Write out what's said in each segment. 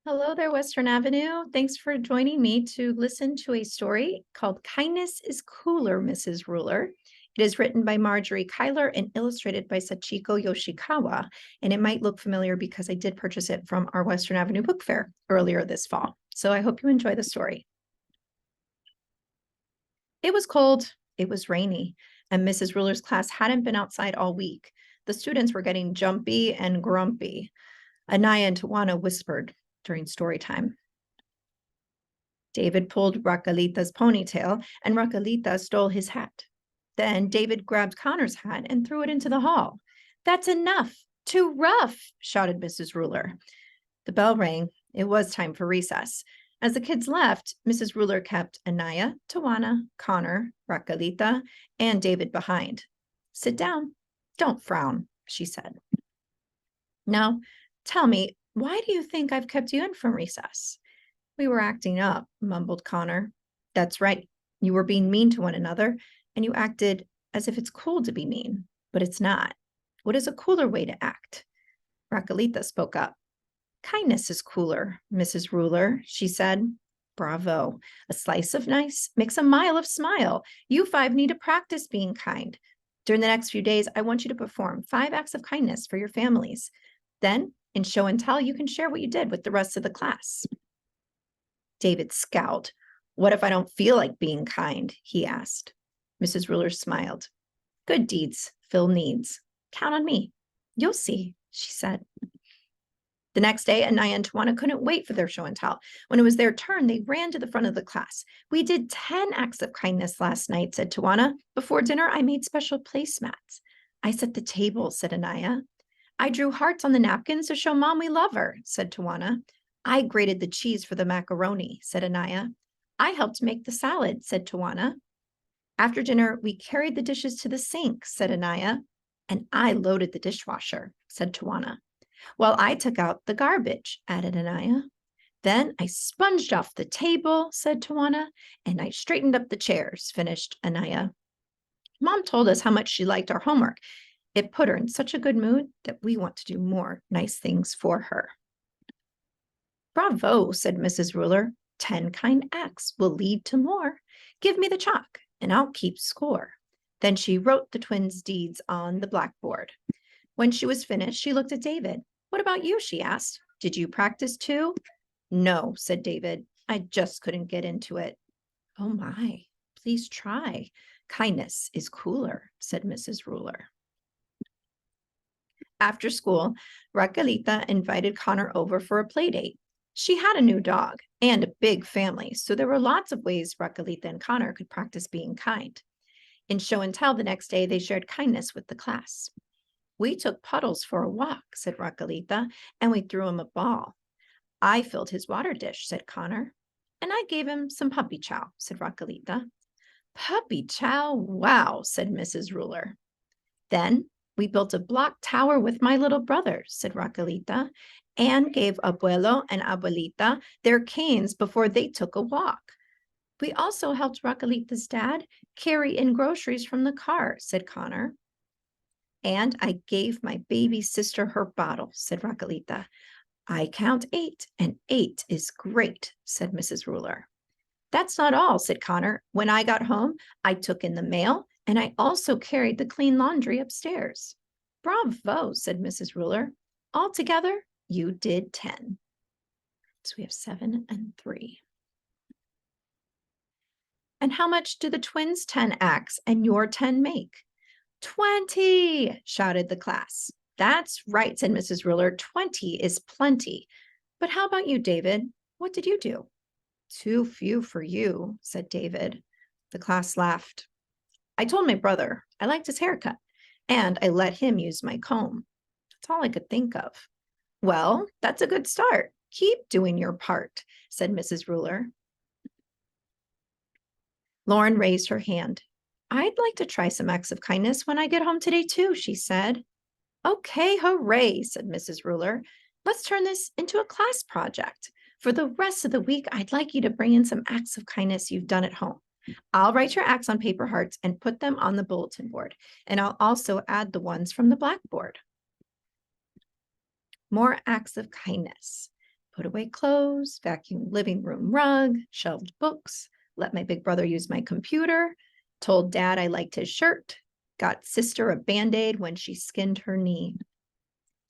Hello there, Western Avenue. Thanks for joining me to listen to a story called Kindness is Cooler, Mrs. Ruler. It is written by Margery Cuyler and illustrated by Sachiko Yoshikawa. And it might look familiar because I did purchase it from our Western Avenue book fair earlier this fall. So I hope you enjoy the story. It was cold, it was rainy, and Mrs. Ruler's class hadn't been outside all week. The students were getting jumpy and grumpy. Anaya and Tawana whispered during story time. David pulled Raquelita's ponytail, and Raquelita stole his hat. Then David grabbed Connor's hat and threw it into the hall. That's enough. Too rough, shouted Mrs. Ruler. The bell rang. It was time for recess. As the kids left, Mrs. Ruler kept Anaya, Tawana, Connor, Raquelita, and David behind. Sit down. Don't frown, she said. Now, tell me, why do you think I've kept you in from recess? We were acting up, mumbled Connor. That's right. You were being mean to one another, and you acted as if it's cool to be mean, but it's not. What is a cooler way to act? Raquelita spoke up. Kindness is cooler, Mrs. Ruler, she said. Bravo. A slice of nice makes a mile of smile. You five need to practice being kind. During the next few days, I want you to perform 5 acts of kindness for your families. Then, in show and tell, you can share what you did with the rest of the class. David scowled. What if I don't feel like being kind? He asked. Mrs. Ruler smiled. Good deeds fill needs. Count on me. You'll see, she said. The next day, Anaya and Tawana couldn't wait for their show and tell. When it was their turn, they ran to the front of the class. We did 10 acts of kindness last night, said Tawana. Before dinner, I made special placemats. I set the table, said Anaya. I drew hearts on the napkins to show Mom we love her, said Tawana. I grated the cheese for the macaroni, said Anaya. I helped make the salad, said Tawana. After dinner, we carried the dishes to the sink, said Anaya. And I loaded the dishwasher, said Tawana. While I took out the garbage, added Anaya. Then I sponged off the table, said Tawana, and I straightened up the chairs, finished Anaya. Mom told us how much she liked our homework. It put her in such a good mood that we want to do more nice things for her. Bravo, said Mrs. Ruler. 10 kind acts will lead to more. Give me the chalk, and I'll keep score. Then she wrote the twins' deeds on the blackboard. When she was finished, she looked at David. What about you? She asked. Did you practice too? No, said David. I just couldn't get into it. Oh my, please try. Kindness is cooler, said Mrs. Ruler. After school, Raquelita invited Connor over for a play date. She had a new dog and a big family, so there were lots of ways Raquelita and Connor could practice being kind. In show and tell the next day, they shared kindness with the class. We took Puddles for a walk, said Raquelita, and we threw him a ball. I filled his water dish, said Connor. And I gave him some puppy chow, said Raquelita. Puppy chow? Wow, said Mrs. Ruler. Then we built a block tower with my little brother, said Raquelita, and gave Abuelo and Abuelita their canes before they took a walk. We also helped Raquelita's dad carry in groceries from the car, said Connor. And I gave my baby sister her bottle, said Raquelita. I count 8, and 8 is great, said Mrs. Ruler. That's not all, said Connor. When I got home, I took in the mail, and I also carried the clean laundry upstairs. Bravo, said Mrs. Ruler. Altogether, you did 10. So we have 7 and 3. And how much do the twins' 10 acts and your 10 make? 20, shouted the class. That's right, said Mrs. Ruler. 20 is plenty. But how about you, David? What did you do? Too few for you, said David. The class laughed. I told my brother I liked his haircut, and I let him use my comb. That's all I could think of. Well, that's a good start. Keep doing your part, said Mrs. Ruler. Lauren raised her hand. I'd like to try some acts of kindness when I get home today, too, she said. Okay, hooray, said Mrs. Ruler. Let's turn this into a class project. For the rest of the week, I'd like you to bring in some acts of kindness you've done at home. I'll write your acts on paper hearts and put them on the bulletin board, and I'll also add the ones from the blackboard. More acts of kindness. Put away clothes, vacuumed living room rug, shelved books, let my big brother use my computer, told dad I liked his shirt, got sister a Band-Aid when she skinned her knee.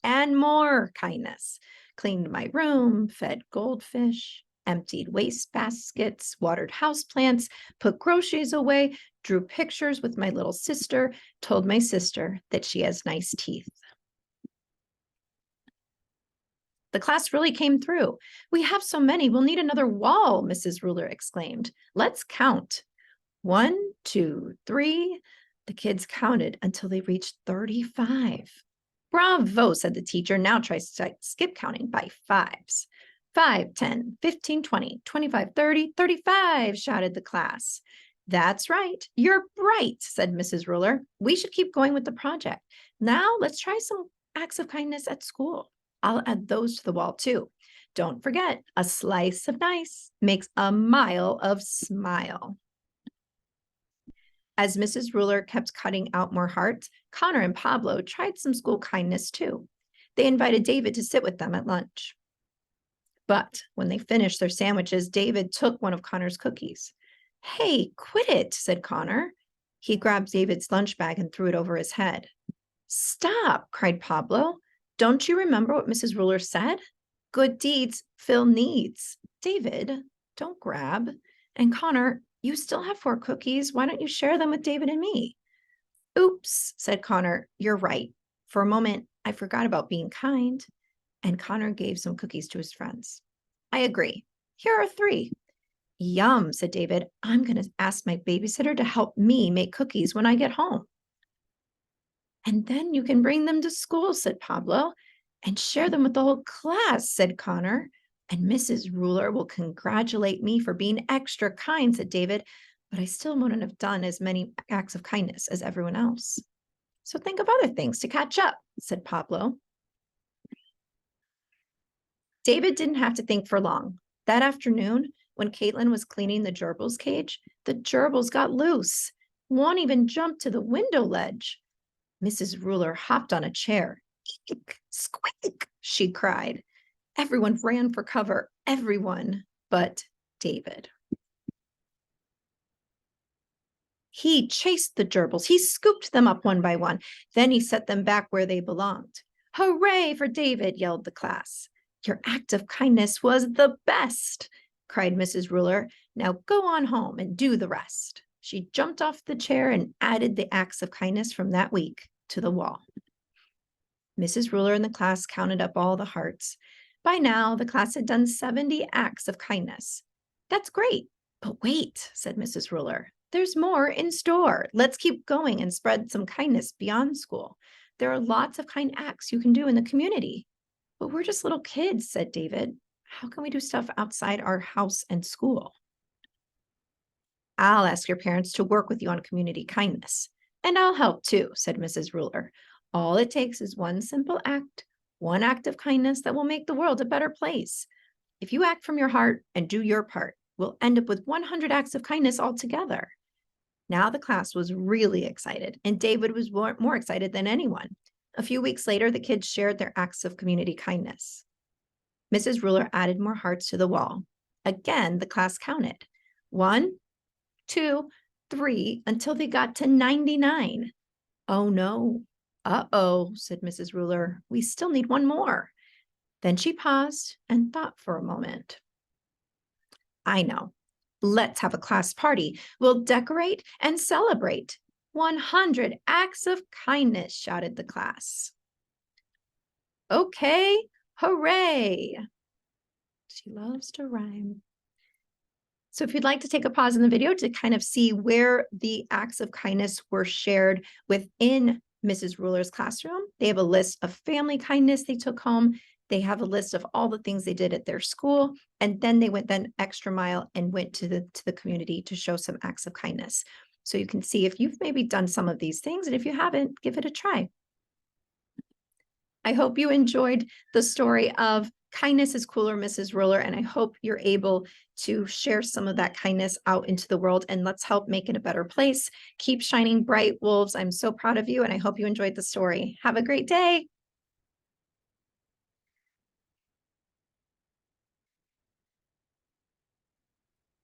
And more kindness. Cleaned my room, fed goldfish, emptied waste baskets, watered houseplants, put groceries away, drew pictures with my little sister, told my sister that she has nice teeth. The class really came through. We have so many, we'll need another wall, Mrs. Ruler exclaimed. Let's count. 1, 2, 3. The kids counted until they reached 35. Bravo, said the teacher. Now try skip counting by fives. 5, 10, 15, 20, 25, 30, 35, shouted the class. That's right. You're bright, said Mrs. Ruler. We should keep going with the project. Now let's try some acts of kindness at school. I'll add those to the wall too. Don't forget, a slice of nice makes a mile of smile. As Mrs. Ruler kept cutting out more hearts, Connor and Pablo tried some school kindness too. They invited David to sit with them at lunch. But when they finished their sandwiches, David took one of Connor's cookies. Hey, quit it, said Connor. He grabbed David's lunch bag and threw it over his head. Stop, cried Pablo. Don't you remember what Mrs. Ruler said? Good deeds fill needs. David, don't grab. And Connor, you still have 4 cookies. Why don't you share them with David and me? Oops, said Connor. You're right. For a moment, I forgot about being kind. And Connor gave some cookies to his friends. I agree. Here are 3. Yum, said David. I'm going to ask my babysitter to help me make cookies when I get home. And then you can bring them to school, said Pablo. And share them with the whole class, said Connor. And Mrs. Ruler will congratulate me for being extra kind, said David. But I still wouldn't have done as many acts of kindness as everyone else. So think of other things to catch up, said Pablo. David didn't have to think for long. That afternoon, when Caitlin was cleaning the gerbil's cage, the gerbils got loose. One even jumped to the window ledge. Mrs. Ruler hopped on a chair. Eek, squeak, she cried. Everyone ran for cover, everyone but David. He chased the gerbils. He scooped them up one by one. Then he set them back where they belonged. Hooray for David, yelled the class. Your act of kindness was the best, cried Mrs. Ruler. Now go on home and do the rest. She jumped off the chair and added the acts of kindness from that week to the wall. Mrs. Ruler and the class counted up all the hearts. By now, the class had done 70 acts of kindness. That's great, but wait, said Mrs. Ruler. There's more in store. Let's keep going and spread some kindness beyond school. There are lots of kind acts you can do in the community. But we're just little kids, said David. How can we do stuff outside our house and school? I'll ask your parents to work with you on community kindness. And I'll help too, said Mrs. Ruler. All it takes is one simple act, one act of kindness that will make the world a better place. If you act from your heart and do your part, we'll end up with 100 acts of kindness altogether. Now the class was really excited, and David was more excited than anyone. A few weeks later, the kids shared their acts of community kindness. Mrs. Ruler added more hearts to the wall. Again, the class counted. 1, 2, 3, until they got to 99. Oh no. Uh-oh, said Mrs. Ruler. We still need one more. Then she paused and thought for a moment. I know. Let's have a class party. We'll decorate and celebrate. 100 acts of kindness, shouted the class. Okay, hooray. She loves to rhyme. So if you'd like to take a pause in the video to kind of see where the acts of kindness were shared within Mrs. Ruler's classroom, they have a list of family kindness they took home. They have a list of all the things they did at their school, and then they went extra mile and went to the community to show some acts of kindness. So you can see if you've maybe done some of these things, and if you haven't, give it a try. I hope you enjoyed the story of Kindness is Cooler, Mrs. Ruler, and I hope you're able to share some of that kindness out into the world, and let's help make it a better place. Keep shining bright, wolves. I'm so proud of you, and I hope you enjoyed the story. Have a great day.